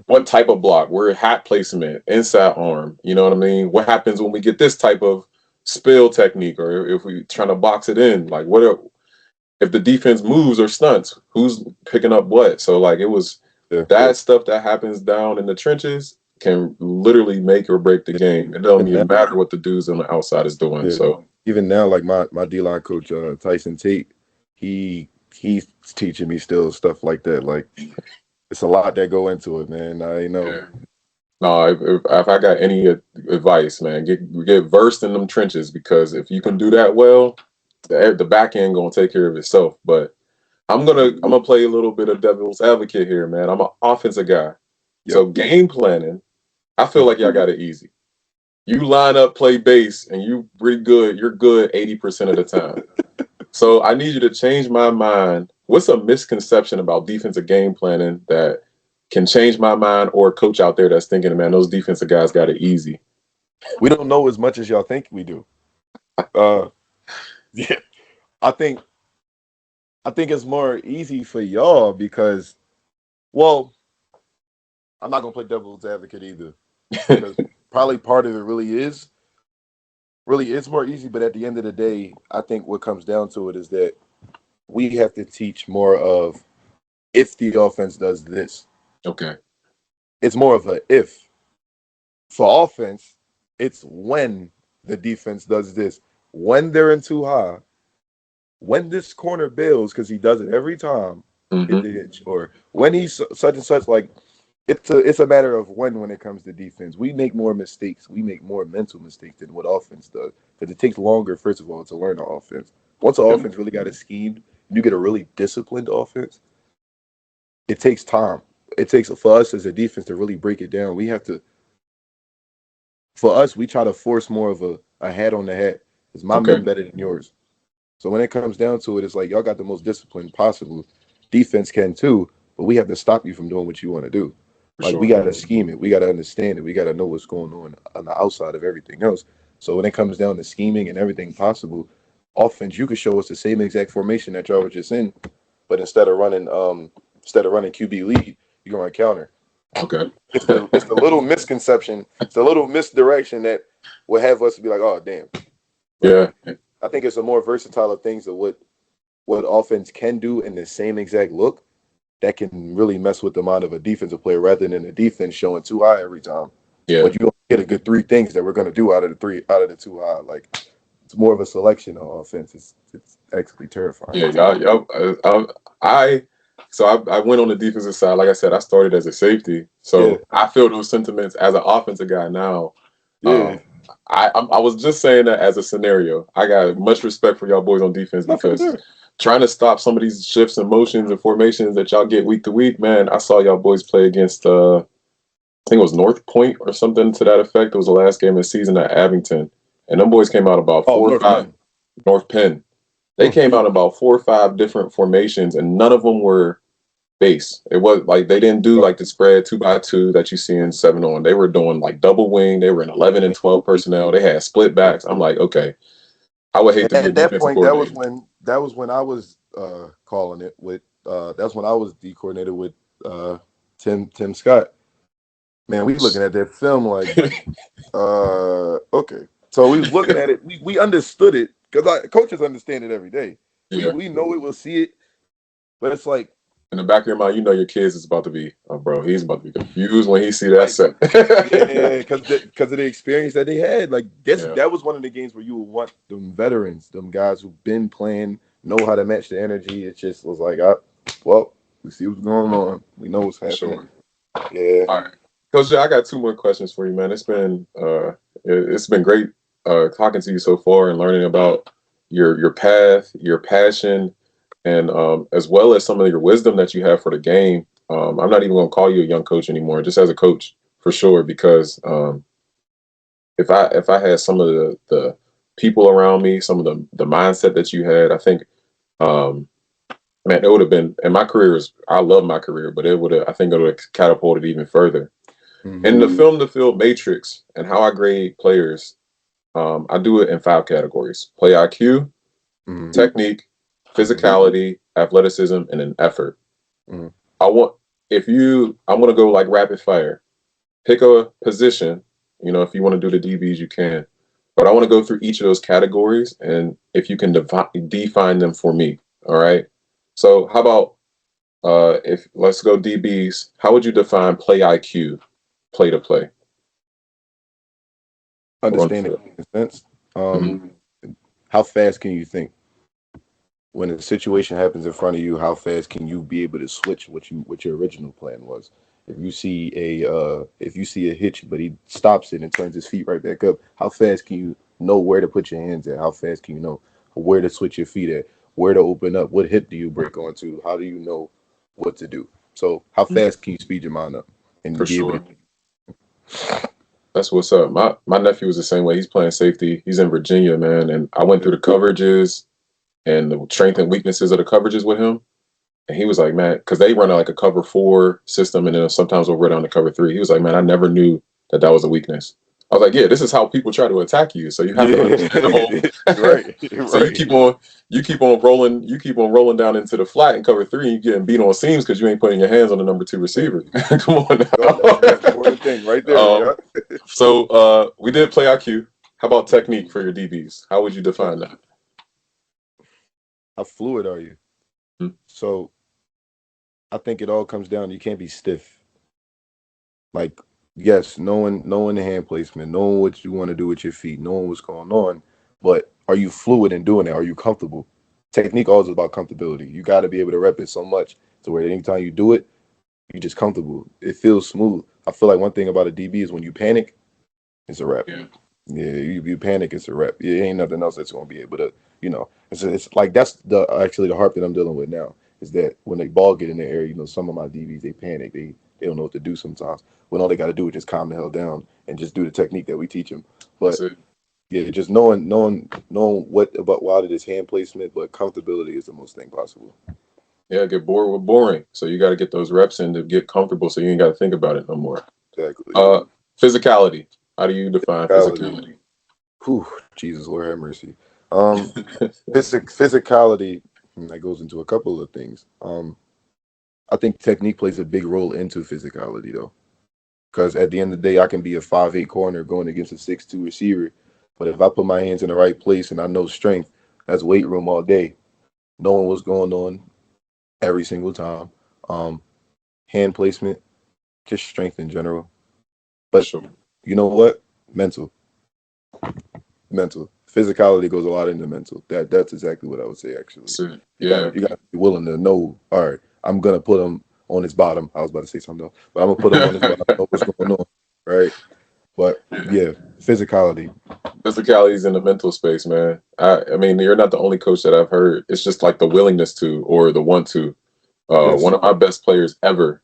Speaker 1: what type of block, where hat placement, inside arm. You know what I mean? What happens when we get this type of spill technique, or if we trying to box it in? Like, if the defense moves or stunts? Who's picking up what? So like, it was that stuff that happens down in the trenches can literally make or break the game. It don't even matter what the dudes on the outside is doing.
Speaker 2: Yeah.
Speaker 1: So
Speaker 2: even now, like my D line coach Tyson Tate, he's teaching me still stuff like that. Like it's a lot that go into it, man. I know.
Speaker 1: yeah. No, if I got any advice, man, get versed in them trenches because if you can do that well, the back end gonna take care of itself. But I'm gonna play a little bit of devil's advocate here, man. I'm an offensive guy, so game planning, I feel like y'all got it easy. You line up, play base, and you pretty good. You're good 80% of the time. So I need you to change my mind. What's a misconception about defensive game planning that can change my mind, or a coach out there that's thinking, man, those defensive guys got it easy?
Speaker 2: We don't know as much as y'all think we do. Yeah, I think it's more easy for y'all because, well, I'm not gonna play devil's advocate either. Because probably part of it really is more easy. But at the end of the day, I think what comes down to it is that we have to teach more of if the offense does this.
Speaker 1: Okay.
Speaker 2: It's more of a if. For offense, it's when the defense does this. When they're in too high, when this corner bails, because he does it every time, hit the hitch, or when he's such and such, like it's a matter of when it comes to defense. We make more mistakes. We make more mental mistakes than what offense does. Because it takes longer, first of all, to learn the offense. Once the offense really got it schemed, you get a really disciplined offense, it takes time. It takes for us as a defense to really break it down. We have to, for us, we try to force more of a hat on the hat. Is my men better than yours? So when it comes down to it, it's like y'all got the most discipline possible. Defense can too, but we have to stop you from doing what you want to do. Like we got to scheme it. We got to understand it. We got to know what's going on the outside of everything else. So when it comes down to scheming and everything possible, offense, you could show us the same exact formation that y'all were just in, but instead of running QB lead, you can run counter.
Speaker 1: Okay.
Speaker 2: It's the little misconception, it's the little misdirection that will have us be like, oh damn. But
Speaker 1: Yeah.
Speaker 2: I think it's a more versatile of things of what offense can do in the same exact look that can really mess with the mind of a defensive player rather than a defense showing too high every time.
Speaker 1: Yeah.
Speaker 2: But you get a good three things that we're gonna do out of the too high. Like it's more of a selection on offense. It's actually terrifying.
Speaker 1: Yeah. I went on the defensive side. Like I said, I started as a safety,
Speaker 2: Yeah,
Speaker 1: so I feel those sentiments as an offensive guy now.
Speaker 2: yeah.
Speaker 1: I was just saying that as a scenario. I got much respect for y'all boys on defense
Speaker 2: No, for
Speaker 1: because
Speaker 2: sure.
Speaker 1: trying to stop some of these shifts and motions and formations that y'all get week to week, man. I saw y'all boys play against I think it was North Point or something to that effect. It was the last game of the season at Abington, and them boys came out about
Speaker 2: Oh,
Speaker 1: four or
Speaker 2: North
Speaker 1: five.
Speaker 2: Penn.
Speaker 1: North Penn. They came out about 4 or 5 different formations, and none of them were base. It was like they didn't do like the spread 2x2 that you see in 7 on. They were doing like double wing. They were in 11 and 12 personnel. They had split backs. I'm like, okay, I would hate
Speaker 2: And
Speaker 1: to be a
Speaker 2: at that
Speaker 1: defensive
Speaker 2: point, that was
Speaker 1: coordinator.
Speaker 2: when I was calling it with that's when I was the coordinator with Tim Scott. Man, we looking at that film like okay. So we was looking at it, we understood it because coaches understand it every day.
Speaker 1: Yeah.
Speaker 2: We know it, we'll see it, but it's like
Speaker 1: In the back of your mind, you know your kids is about to be, oh, bro, he's about to be confused when he see that
Speaker 2: like
Speaker 1: set.
Speaker 2: yeah, because of the experience that they had. Like
Speaker 1: Yeah,
Speaker 2: that was one of the games where you would want them veterans, them guys who've been playing, know how to match the energy. It just was like, well, we see what's going on. We know what's
Speaker 1: for
Speaker 2: happening.
Speaker 1: sure.
Speaker 2: Yeah.
Speaker 1: All right, Coach J, I got 2 more questions for you, man. It's been great talking to you so far and learning about your path, your passion, and as well as some of your wisdom that you have for the game. I'm not even going to call you a young coach anymore, just as a coach for sure, because if I had some of the people around me, some of the mindset that you had, I think um, man, it would have been. And my career is, I love my career, but it would have, I think it would have catapulted even further. In the
Speaker 2: Mm-hmm.
Speaker 1: Film2Field matrix and how I grade players, I do it in 5 categories: play IQ,
Speaker 2: Mm-hmm.
Speaker 1: technique,
Speaker 2: Mm-hmm.
Speaker 1: physicality, athleticism, and an effort.
Speaker 2: Mm-hmm.
Speaker 1: I want I'm gonna go like rapid fire. Pick a position. You know, if you want to do the DBs, you can. But I want to go through each of those categories, and if you can define them for me. All right. So how about if let's go DBs? How would you define play IQ? Play to play. We're on
Speaker 2: Understanding
Speaker 1: to
Speaker 2: in a sense.
Speaker 1: mm-hmm.
Speaker 2: How fast can you think? When a situation happens in front of you, how fast can you be able to switch what your original plan was? If you see a hitch, but he stops it and turns his feet right back up, how fast can you know where to put your hands at? How fast can you know where to switch your feet at? Where to open up? What hip do you break onto? How do you know what to do? So how fast can you speed your mind up
Speaker 1: For
Speaker 2: and be able to?
Speaker 1: sure. That's what's up. My nephew was the same way. He's playing safety. He's in Virginia, man. And I went through the coverages and the strength and weaknesses of the coverages with him. And he was like, man, because they run like a cover 4 system, and then sometimes we'll run down to cover 3. He was like, man, I never knew that was a weakness. I was like, yeah, this is how people try to attack you. So you have to understand the whole.
Speaker 2: Yeah, right,
Speaker 1: So
Speaker 2: right.
Speaker 1: you keep on rolling down into the flat and cover 3, and you getting beat on seams because you ain't putting your hands on the number 2 receiver. Come on
Speaker 2: That's the
Speaker 1: now.
Speaker 2: important thing right there. Yeah.
Speaker 1: So we did play IQ. How about technique for your DBs? How would you define that?
Speaker 2: How fluid are you?
Speaker 1: Hmm.
Speaker 2: So I think it all comes down. You can't be stiff. Like yes, knowing the hand placement, knowing what you want to do with your feet, knowing what's going on. But are you fluid in doing it? Are you comfortable? Technique always is about comfortability. You got to be able to rep it so much to where anytime you do it, you're just comfortable. It feels smooth. I feel like one thing about a DB is when you panic, it's a wrap.
Speaker 1: Yeah,
Speaker 2: Yeah, you panic, it's a wrap. Yeah, ain't nothing else that's gonna be able to, it's like that's the harp that I'm dealing with now. Is that when they ball get in the air, some of my DBs they panic, they don't know what to do sometimes. When all they got to do is just calm the hell down and just do the technique that we teach them.
Speaker 1: that's
Speaker 2: But
Speaker 1: it.
Speaker 2: yeah, just knowing what about why it is hand placement, but comfortability is the most thing possible.
Speaker 1: Yeah, get bored with boring. So you got to get those reps in to get comfortable, so you ain't got to think about it no more.
Speaker 2: Exactly.
Speaker 1: Uh, physicality. How do you define
Speaker 2: Physicality.
Speaker 1: physicality?
Speaker 2: Whew, Jesus, Lord have mercy. Um, physicality, that goes into a couple of things. I think technique plays a big role into physicality, though, because at the end of the day, I can be a 5'8" corner going against a 6'2" receiver, but if I put my hands in the right place and I know strength, that's weight room all day, knowing what's going on every single time. Um, Hand placement, just strength in general. But
Speaker 1: Sure.
Speaker 2: you know what? Mental. Mental. Physicality goes a lot into mental. That's exactly what I would say. Actually,
Speaker 1: So,
Speaker 2: you got
Speaker 1: yeah.
Speaker 2: you got to be willing to know. All right, I'm gonna put him on his bottom. I was about to say something else, but I'm gonna put him on his bottom. Know what's going on, right? But yeah, physicality.
Speaker 1: Physicality is in the mental space, man. I mean, you're not the only coach that I've heard. It's just like the willingness to or the want to. One
Speaker 2: Yes.
Speaker 1: of my best players ever,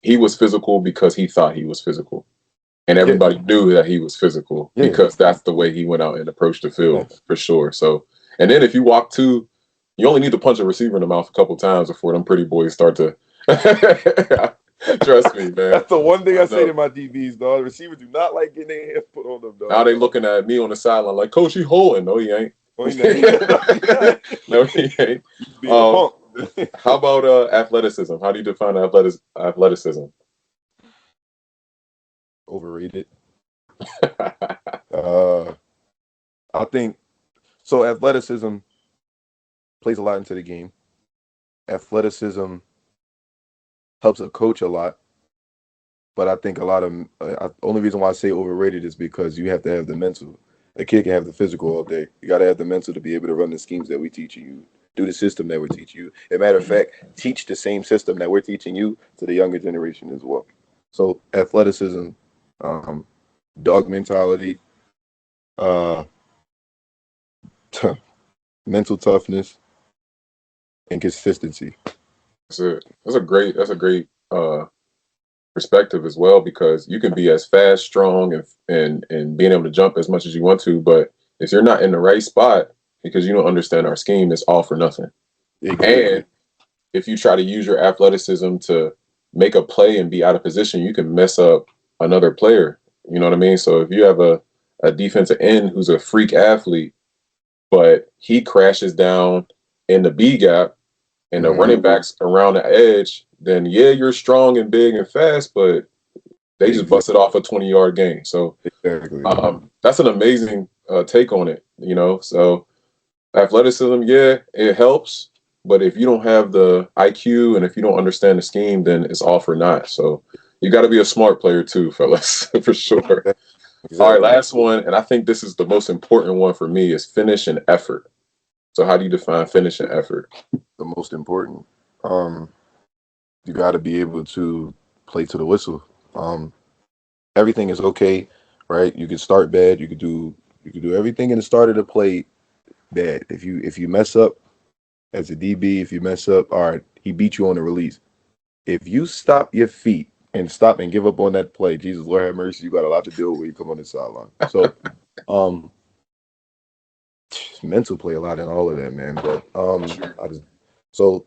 Speaker 1: he was physical because he thought he was physical. And
Speaker 2: Yeah.
Speaker 1: everybody knew that he was physical
Speaker 2: Yeah.
Speaker 1: because that's the way he went out and approached the field
Speaker 2: Yes.
Speaker 1: for sure. So, and then if you walk two, you only need to punch a receiver in the mouth a couple times before them pretty boys start to. Trust me, man.
Speaker 2: That's the one thing
Speaker 1: I
Speaker 2: I say to
Speaker 1: know.
Speaker 2: my DBs, dog. Receivers do not like getting their hands put on them,
Speaker 1: Now
Speaker 2: dog.
Speaker 1: they looking at me on the sideline like, Coach, he holding. No, he ain't.
Speaker 2: Oh, he not. No, he not.
Speaker 1: No, he ain't.
Speaker 2: He's being a
Speaker 1: Um,
Speaker 2: punk.
Speaker 1: how about athleticism? How do you define athleticism?
Speaker 2: Overrated. Uh, I think so. Athleticism plays a lot into the game. Athleticism helps a coach a lot, but I think a lot of only reason why I say overrated is because you have to have the mental. A kid can have the physical all day. You got to have the mental to be able to run the schemes that we teach you, do the system that we're teaching you. As a matter of fact, teach the same system that we're teaching you to the younger generation as well. So athleticism, um, dog mentality, uh, mental toughness, and consistency.
Speaker 1: That's a great perspective as well because you can be as fast, strong, and being able to jump as much as you want to, but if you're not in the right spot because you don't understand our scheme, it's all for nothing.
Speaker 2: Exactly.
Speaker 1: And if you try to use your athleticism to make a play and be out of position, you can mess up another player. You know what I mean? So if you have a defensive end who's a freak athlete, but he crashes down in the B gap and the running backs around the edge, then yeah, you're strong and big and fast, but they just
Speaker 2: Exactly.
Speaker 1: busted off a 20-yard game. So
Speaker 2: Exactly.
Speaker 1: that's an amazing take on it, you know? So athleticism, yeah, it helps. But if you don't have the IQ and if you don't understand the scheme, then it's all for naught. So you got to be a smart player too, fellas, for sure. All right,
Speaker 2: Exactly.
Speaker 1: last one. And I think this is the most important one for me is finish and effort. So how do you define finish and effort?
Speaker 2: The most important. Um, you got to be able to play to the whistle. Um, Everything is okay, right? You can start bad. You can do everything in the start of the play bad. If you mess up as a DB, if you mess up, all right, he beat you on the release. If you stop your feet and stop and give up on that play, Jesus Lord have mercy, you got a lot to deal with when you come on the sideline. So, um, mental play a lot in all of that, man. But
Speaker 1: Sure.
Speaker 2: so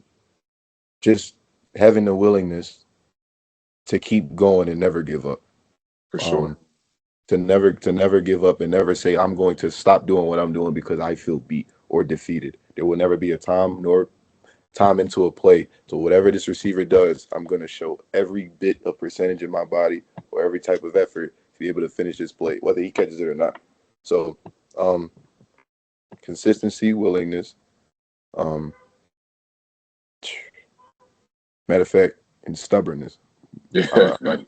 Speaker 2: just having the willingness to keep going and never give up.
Speaker 1: For sure.
Speaker 2: Um, to never give up and never say I'm going to stop doing what I'm doing because I feel beat or defeated. There will never be a time nor time into a play. So whatever this receiver does, I'm going to show every bit of percentage in my body or every type of effort to be able to finish this play, whether he catches it or not. So um, consistency, willingness. Um, Matter of fact, and stubbornness.
Speaker 1: Yeah.
Speaker 2: Like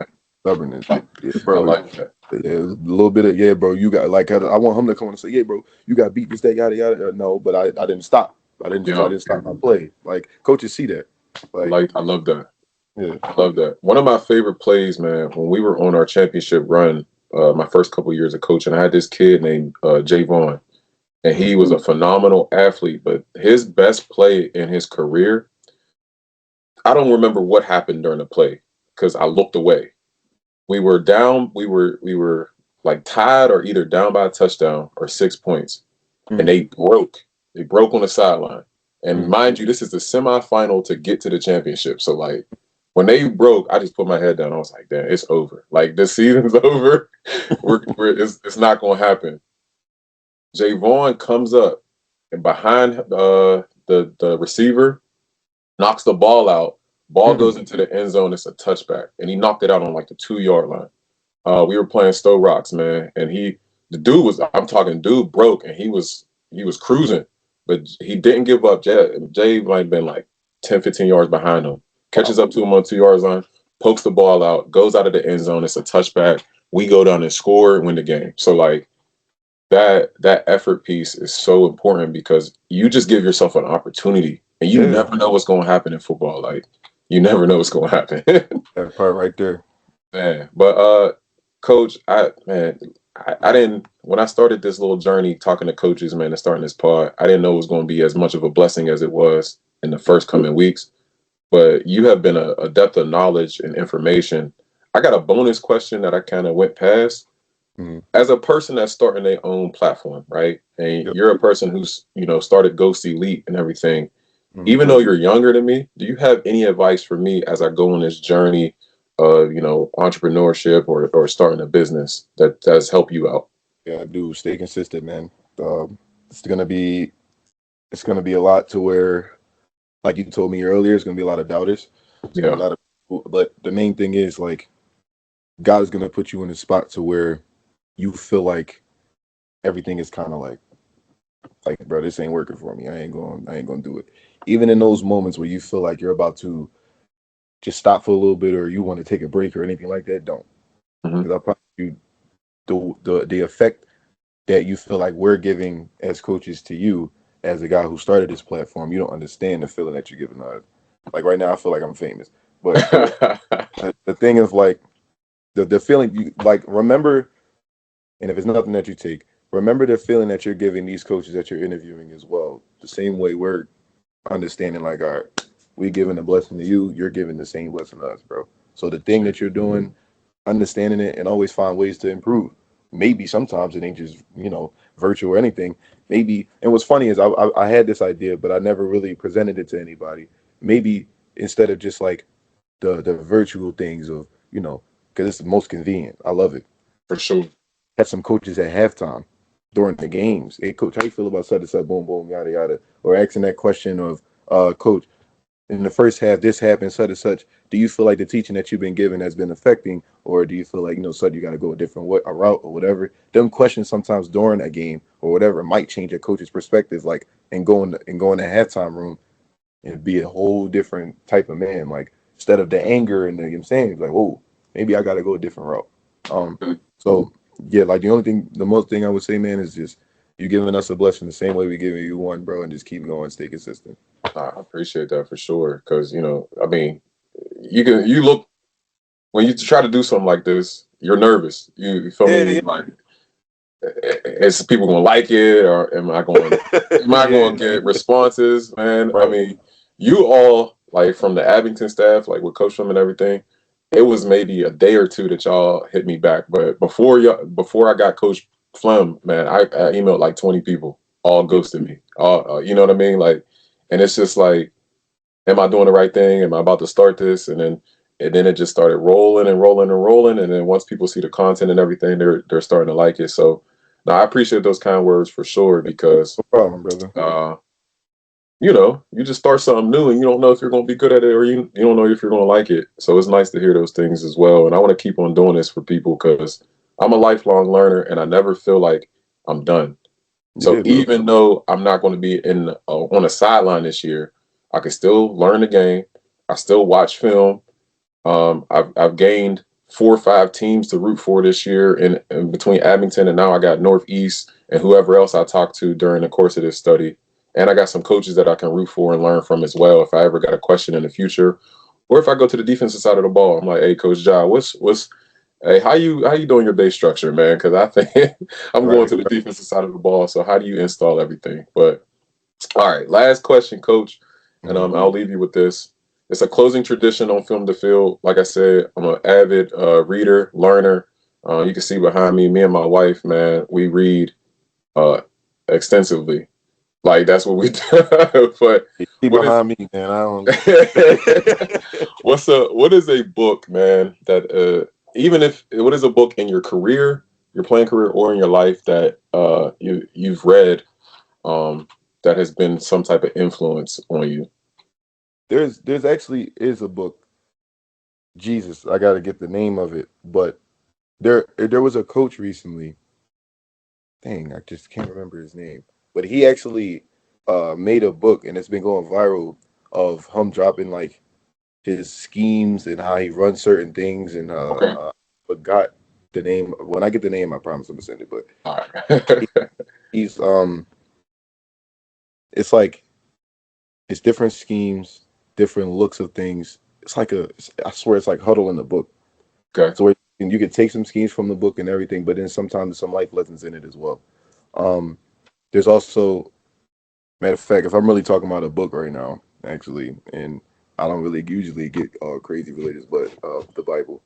Speaker 2: stubbornness. Yeah,
Speaker 1: I
Speaker 2: bro.
Speaker 1: like that.
Speaker 2: Yeah, a little bit of yeah, bro. You got like I want him to come and say, yeah, bro, you got beat this day, yada yada. No, but I didn't stop. I
Speaker 1: Yeah.
Speaker 2: didn't stop my play. Like coaches see that. Like
Speaker 1: I love that.
Speaker 2: yeah.
Speaker 1: I love that. One of my favorite plays, man, when we were on our championship run, my first couple years of coaching, I had this kid named Javon, and he was a phenomenal athlete. But his best play in his career, I don't remember what happened during the play because I looked away. We were down. We were like tied or either down by a touchdown or 6 points, and
Speaker 2: Mm,
Speaker 1: they broke on the sideline. And
Speaker 2: mm.
Speaker 1: mind you, this is the semifinal to get to the championship. So like when they broke, I just put my head down. I was like, damn, it's over. Like this season's over. It's not gonna happen. Javon comes up and behind the receiver, knocks the ball out. Ball goes into the end zone. It's a touchback, and he knocked it out on like the 2 yard line. We were playing Stowe Rocks, man, and the dude was, I'm talking, dude broke, and he was cruising, but he didn't give up. Jay might have been like 10, 15 yards behind him. Catches up to him on 2 yard line, pokes the ball out, goes out of the end zone. It's a touchback. We go down and score and win the game. So like that effort piece is so important because you just give yourself an opportunity, and you never know what's going to happen in football. Like you never know what's going to happen.
Speaker 2: That part right there,
Speaker 1: man. But Coach, I didn't, when I started this little journey talking to coaches, man, and starting this pod, I didn't know it was going to be as much of a blessing as it was in the first coming weeks. But you have been a depth of knowledge and information. I got a bonus question that I kind of went past. As a person that's starting their own platform, right? And you're a person who's, started GhostElite and everything. Even though you're younger than me, do you have any advice for me as I go on this journey of, entrepreneurship or starting a business that does help you out?
Speaker 2: Yeah, dude, stay consistent, man. It's gonna be a lot to where, like you told me earlier, it's gonna be a lot of doubters.
Speaker 1: Yeah.
Speaker 2: But the main thing is, like, God is gonna put you in a spot to where you feel like everything is kind of like, bro, this ain't working for me. I ain't gonna do it. Even in those moments where you feel like you're about to just stop for a little bit, or you want to take a break or anything like that, don't. Because I promise you, the effect that you feel like we're giving as coaches to you, as a guy who started this platform, you don't understand the feeling that you're giving us. Like right now, I feel like I'm famous, but the thing is, like, the feeling you like, remember, and if it's nothing that you take, remember the feeling that you're giving these coaches that you're interviewing as well. The same way we're understanding, like, all right, we giving a blessing to you, you're giving the same blessing to us, bro. So the thing that you're doing, understanding it, and always find ways to improve. Maybe sometimes it ain't just, virtue or anything. Maybe, and what's funny is I had this idea, but I never really presented it to anybody. Maybe instead of just like the virtual things of, because it's the most convenient. I love it.
Speaker 1: For sure.
Speaker 2: Had some coaches at halftime during the games. Hey, coach, how you feel about such and such, boom, boom, yada, yada. Or asking that question of, coach, in the first half, this happened, such and such. Do you feel like the teaching that you've been given has been affecting, or do you feel like, such you got to go a different way, a route or whatever? Them questions sometimes during a game or whatever might change a coach's perspective, like, and go in the halftime room and be a whole different type of man. Like, instead of the anger and the, I'm saying, like, whoa, maybe I got to go a different route. So yeah, like the most thing I would say, man, is just you giving us a blessing the same way we giving you one, bro, and just keep going, stay consistent.
Speaker 1: I appreciate that for sure. Because, I mean, you look, when you try to do something like this, you're nervous. You feel me? Yeah. Like, is people gonna like it, or am I going to get responses, man? Right. I mean, you all, like, from the Abington staff, like with Coach Flem and everything, it was maybe a day or two that y'all hit me back. But before I got Coach Flem, man, I emailed like 20 people, all ghosted me. All, you know what I mean? Like, and it's just like, am I doing the right thing? Am I about to start this? And then it just started rolling and rolling and rolling. And then once people see the content and everything, they're starting to like it. So now I appreciate those kind words for sure, because
Speaker 2: no problem, brother.
Speaker 1: You just start something new and you don't know if you're going to be good at it, or you don't know if you're going to like it. So it's nice to hear those things as well. And I want to keep on doing this for people because I'm a lifelong learner and I never feel like I'm done. So even though I'm not going to be on a sideline this year, I can still learn the game. I still watch film. I've gained 4 or 5 teams to root for this year in between Abington, and now I got Northeast and whoever else I talked to during the course of this study. And I got some coaches that I can root for and learn from as well if I ever got a question in the future. Or if I go to the defensive side of the ball, I'm like, hey, Coach Ja, hey, how you doing your base structure, man? Because I think I'm going to the defensive side of the ball. So how do you install everything? But all right, last question, Coach, and I'll leave you with this. It's a closing tradition on Film2Field. Like I said, I'm an avid reader, learner. You can see behind me and my wife, man, we read extensively. Like, that's what we do. But
Speaker 2: behind me, man, I don't.
Speaker 1: What is a book, man, that what is a book in your career your playing career or in your life that you've read that has been some type of influence on you?
Speaker 2: There's actually is a book. Jesus, I got to get the name of it, but there was a coach recently. Dang, I just can't remember his name. But he actually made a book, and it's been going viral, of him dropping like his schemes and how he runs certain things. And
Speaker 1: Okay.
Speaker 2: forgot the name. When I get the name, I promise I'm gonna send it. But
Speaker 1: All right.
Speaker 2: he's it's like it's different schemes, different looks of things. It's like I swear it's like Huddle in the book.
Speaker 1: Okay.
Speaker 2: So where you can take some schemes from the book and everything, but then sometimes there's some life lessons in it as well. There's also, matter of fact, if I'm really talking about a book right now, actually, and I don't really usually get crazy religious, but the Bible.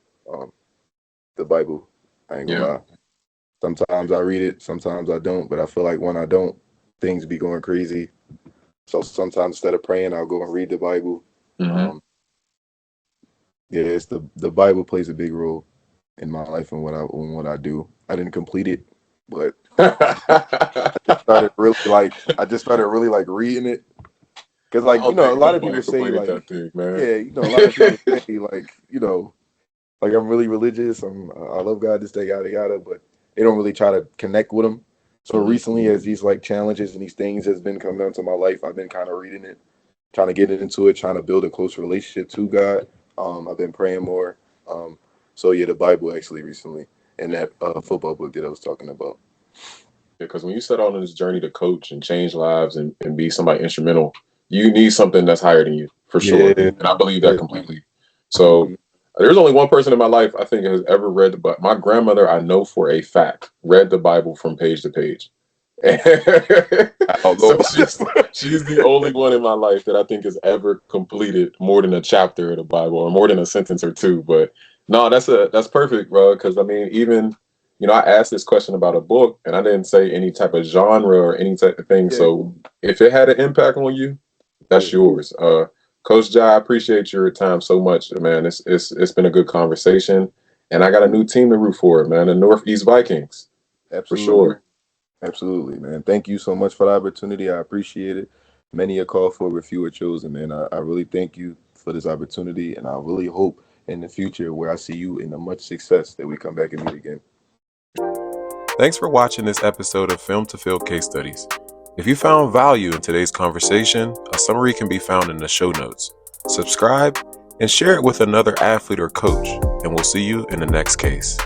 Speaker 2: The Bible, I ain't gonna
Speaker 1: Yeah.
Speaker 2: lie. Sometimes I read it, sometimes I don't, but I feel like when I don't, things be going crazy. So sometimes instead of praying, I'll go and read the Bible.
Speaker 1: Mm-hmm.
Speaker 2: Yeah, it's the Bible plays a big role in my life and what I do. I didn't complete it, but I just started really like reading it, because
Speaker 1: I
Speaker 2: like
Speaker 1: don't think
Speaker 2: a lot of
Speaker 1: nobody
Speaker 2: people say
Speaker 1: completed
Speaker 2: like,
Speaker 1: that thing, man.
Speaker 2: yeah, a lot of people say like, like I'm really religious, I love God, this, that, yada yada, but they don't really try to connect with him. So
Speaker 1: Mhm.
Speaker 2: recently, as these like challenges and these things has been coming into my life, I've been kind of reading it, trying to get into it, trying to build a close relationship to God. I've been praying more. So yeah, the Bible actually recently, and that football book that I was talking about.
Speaker 1: Because when you set out on this journey to coach and change lives and be somebody instrumental, you need something that's higher than you, for sure.
Speaker 2: Yeah.
Speaker 1: And I believe that
Speaker 2: Yeah.
Speaker 1: completely. So
Speaker 2: Mhm.
Speaker 1: there's only one person in my life I think has ever read the Bible. My grandmother, I know for a fact, read the Bible from page to page.
Speaker 2: I don't know
Speaker 1: So
Speaker 2: about this one.
Speaker 1: she's the only one in my life that I think has ever completed more than a chapter of the Bible or more than a sentence or two. But no, that's perfect, bro. Because I mean, even I asked this question about a book, and I didn't say any type of genre or any type of thing.
Speaker 2: Yeah.
Speaker 1: So if it had an impact on you, that's
Speaker 2: Yeah.
Speaker 1: yours. Coach Jai, I appreciate your time so much, man. It's been a good conversation, and I got a new team to root for, man. The Northeast Vikings, for
Speaker 2: Absolutely.
Speaker 1: sure.
Speaker 2: Absolutely, man. Thank you so much for the opportunity. I appreciate it. Many a call for, a few were chosen, man. I really thank you for this opportunity, and I really hope in the future where I see you in a much success that we come back and meet again.
Speaker 1: Thanks for watching this episode of Film2Field Case Studies. If you found value in today's conversation, a summary can be found in the show notes. Subscribe and share it with another athlete or coach, and we'll see you in the next case.